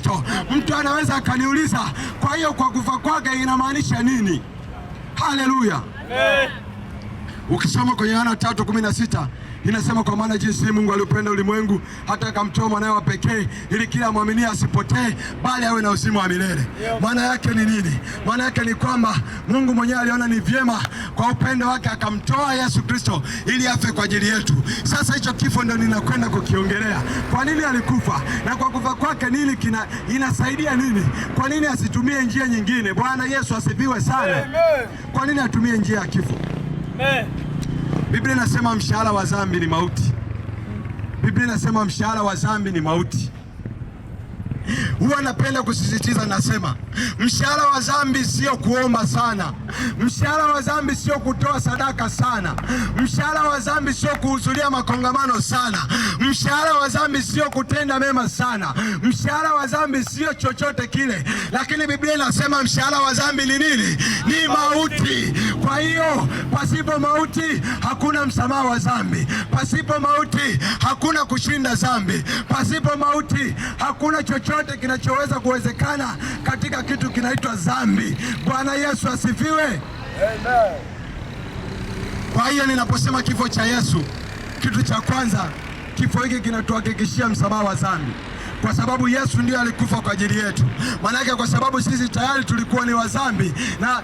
Kristo. Mtu anaweza akaniuliza, kwa hiyo kwa kufa kwake inamaanisha nini? Haleluya. Ukisoma kwenye Yohana 3:16 inasema, kwa maana jinsi Mungu aliupenda ulimwengu hata akamtoa mwanawe wa pekee, ili kila muamini asipotee bali awe na uzima wa milele. Maana yake ni nini? Maana yake ni kwamba Mungu mwenyewe aliona ni vyema kwa upendo wake akamtoa Yesu Kristo ili afe kwa ajili yetu. Sasa hicho kifo ndio ninakwenda kukiongelea. Kwa nini alikufa? Na kwa kufa kwake nini inasaidia nini? Kwa nini asitumie njia nyingine? Bwana Yesu asifiwe sana. Kwa nini atumie njia ya kifo? Biblia inasema mshahara wa dhambi ni mauti. Biblia inasema mshahara wa dhambi ni mauti. Huwa napenda kusisitiza, nasema mshahara wa dhambi sio kuomba sana. Mshahara wa dhambi sio kutoa sadaka sana. Mshahara wa dhambi sio kuhudhuria makongamano sana. Mshahara wa dhambi sio kutenda mema sana. Mshahara wa dhambi sio chochote kile, lakini Biblia inasema mshahara wa dhambi ni nini? Ni mauti. Kwa hiyo pasipo mauti hakuna msamaha wa dhambi. Pasipo mauti hakuna kushinda dhambi. Pasipo mauti hakuna chochote kinachoweza kuwezekana katika kitu kinaitwa dhambi. Bwana Yesu asifiwe. Amen. Kwa hiyo ninaposema kifo cha Yesu, kitu cha kwanza, kifo hiki kinatuhakikishia msamaha wa dhambi, kwa sababu Yesu ndiye alikufa kwa ajili yetu. Maana yake kwa sababu sisi tayari tulikuwa ni wadhambi, na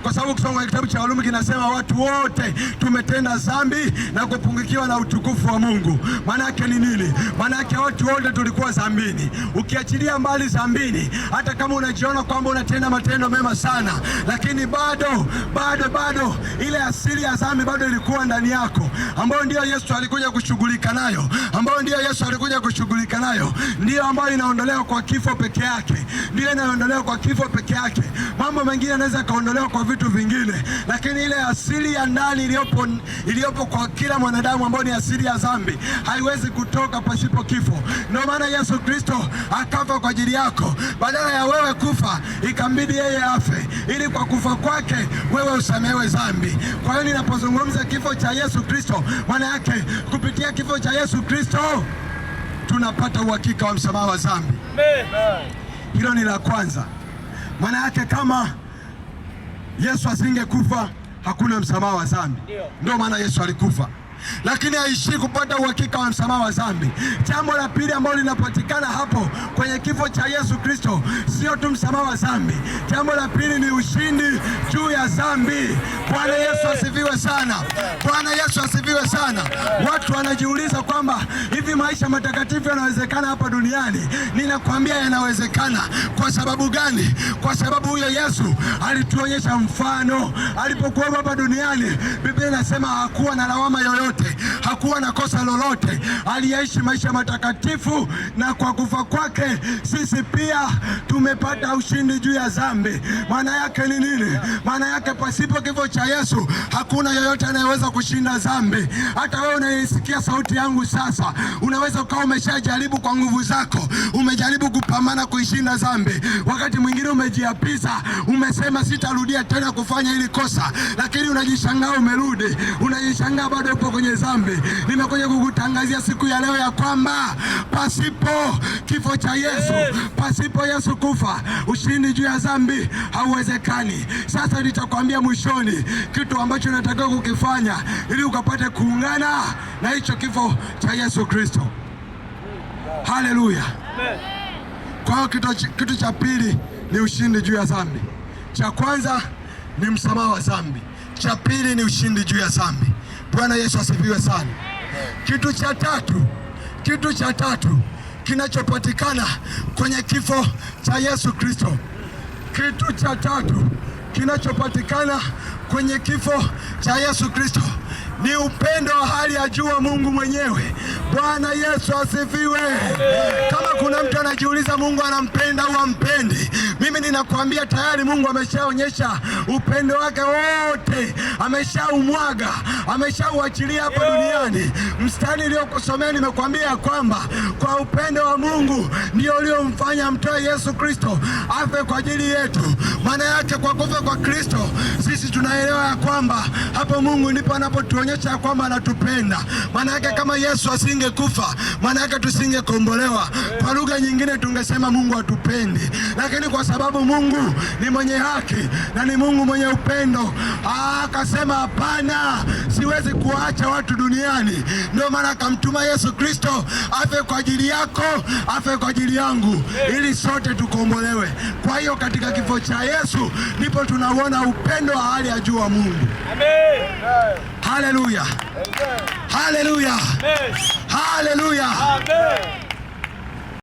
kwa sababu kusoma kitabu cha Warumi kinasema watu wote tumetenda dhambi na kupungukiwa na utukufu wa Mungu. Maana yake ni nini? Maana yake watu wote tulikuwa dhambini. Ukiachilia mbali dhambini, hata kama unajiona kwamba unatenda matendo mema sana, lakini bado ile asili ya dhambi bado ilikuwa ndani yako, ambayo ndio Yesu alikuja kushughulika nayo, ndiyo ambayo inaondolewa kwa kifo peke yake. Ndiyo inaondolewa kwa kifo peke yake. Mambo mengine yanaweza kaondolewa kwa vitu vingine, lakini ile asili ya ndani iliyopo kwa kila mwanadamu, ambayo ni asili ya dhambi, haiwezi kutoka pasipo kifo. Ndio maana Yesu Kristo akafa kwa ajili yako. Badala ya wewe kufa, ikambidi yeye afe, ili kwa kufa kwake wewe usamehewe dhambi. Kwa hiyo ninapozungumza kifo cha Yesu Kristo, maana yake kupitia kifo cha Yesu Kristo tunapata uhakika wa msamaha wa dhambi. Hilo ni la kwanza. Maana yake kama Yesu asingekufa hakuna msamaha wa dhambi. Ndio maana Yesu alikufa, lakini haishi kupata uhakika wa msamaha wa dhambi. Jambo la pili ambalo linapatikana hapo kwenye kifo cha Yesu Kristo sio tu msamaha wa dhambi. Jambo la pili ni ushindi juu ya dhambi. Bwana Yesu asifiwe sana. Bwana Yesu asifiwe sana. Watu wanajiuliza kwamba hivi maisha matakatifu yanawezekana hapa duniani? Ninakwambia yanawezekana. Kwa sababu gani? Kwa sababu huyo Yesu alituonyesha mfano. Alipokuwa hapa duniani, Biblia inasema hakuwa na lawama yoyote, hakuwa na kosa lolote. Aliyeishi maisha matakatifu, na kwa kufa kwake sisi pia tumepata ushindi juu ya dhambi. Maana yake ni nini? Maana yake pasipo kifo cha Yesu hakuna yoyote anayeweza kushinda dhambi. Hata wewe unayesikia sauti yangu sasa, unaweza ukawa umeshajaribu kwa nguvu zako, umejaribu kupambana kuishinda dhambi. Wakati mwingine umejiapiza, umesema sitarudia tena kufanya hili kosa, lakini unajishangaa umerudi, unajishangaa bado upo kwenye dhambi. Nimekuja kukutangazia siku ya leo ya kwamba pasipo kifo cha Yesu, pasipo Yesu kufa, ushindi juu ya dhambi hauwezekani. Sasa nitakwambia mwishoni kitu ambacho nataka kukifanya ili ukapate kuungana na hicho kifo cha Yesu Kristo. Haleluya. Kwa hiyo kitu cha pili ni ushindi juu ya dhambi. Cha kwanza ni msamaha wa dhambi. Cha pili ni ushindi juu ya dhambi. Bwana Yesu asifiwe sana. Kitu cha tatu kinachopatikana kwenye kifo cha Yesu Kristo. Kitu cha tatu kinachopatikana kwenye kifo cha Yesu Kristo ni upendo wa hali ya juu wa Mungu mwenyewe. Bwana Yesu asifiwe. Kama kuna mtu anajiuliza Mungu anampenda au hampendi, mimi ninakwambia tayari Mungu ameshaonyesha upendo wake wote, ameshaumwaga, ameshauachilia hapa duniani. Mstari niliokusomea nimekwambia kwamba kwa upendo wa Mungu ndio uliomfanya mtoe Yesu Kristo afe kwa ajili yetu. Maana yake kwa kufa kwa Kristo sisi tunaelewa ya kwamba hapo Mungu ndipo anapotuonyesha kwamba anatupenda. Maana yake kama Yesu asingekufa, maana yake tusingekombolewa. Kwa lugha nyingine tungesema Mungu hatupendi, lakini kwa sababu Mungu ni mwenye haki na ni Mungu mwenye upendo, akasema hapana, siwezi kuacha watu duniani. Ndio maana akamtuma Yesu Kristo afe kwa ajili yako, afe kwa ajili yangu, ili sote tukombolewe. Kwa hiyo katika kifo cha Yesu ndipo tunauona upendo wa hali ya juu wa Mungu. Amen. Haleluya. Haleluya. Haleluya. Amen.